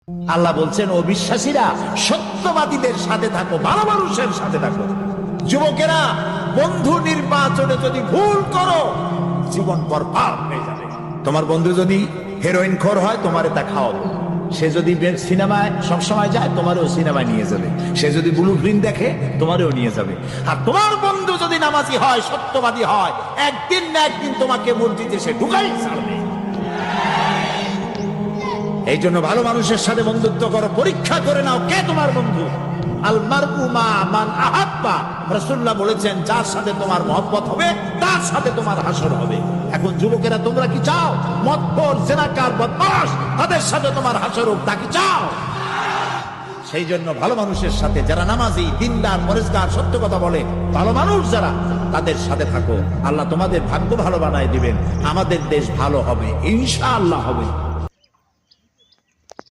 আল্লাহ বলছেন, ও বিশ্বাসীরা সত্যবাদীদের সাথে থাকো, ভালো মানুষের সাথে থাকো। যুবকেরা, বন্ধু নির্বাচনে যদি ভুল করো জীবন বরবাদ হয়ে যাবে। তোমার বন্ধু যদি হেরোইন খোর হয়, তোমারে তা খাওয়াবো। সে যদি সিনেমায় সবসময় যায়, তোমারও সিনেমায় নিয়ে যাবে। সে যদি ব্লু প্রিন্ট দেখে, তোমারও নিয়ে যাবে। আর তোমার বন্ধু যদি নামাজি হয়, সত্যবাদী হয়, একদিন না একদিন তোমাকে মসজিদে সে ঢুকাই ছাড়বে। এই জন্য ভালো মানুষের সাথে বন্ধুত্ব করো, পরীক্ষা করে নাও কে তোমার বন্ধু। আল মারউ মা মান আহাব্বা, রাসূলুল্লাহ বলেছেন, যার সাথে তোমার মহব্বত হবে তার সাথে তোমার হাসর হবে। এখন যুবকেরা, তোমরা কি চাও মদখোর, জেনাকার, বদমাশ তাদের সাথে তোমার হাসর হোক? তা কি চাও? সেই জন্য ভালো মানুষের সাথে, যারা নামাজি, দিনদার, পরেজগার, সত্য কথা বলে, ভালো মানুষ যারা, তাদের সাথে থাকো। আল্লাহ তোমাদের ভাগ্য ভালো বানায় দিবেন। আমাদের দেশ ভালো হবে, ইনশাআল্লাহ হবে।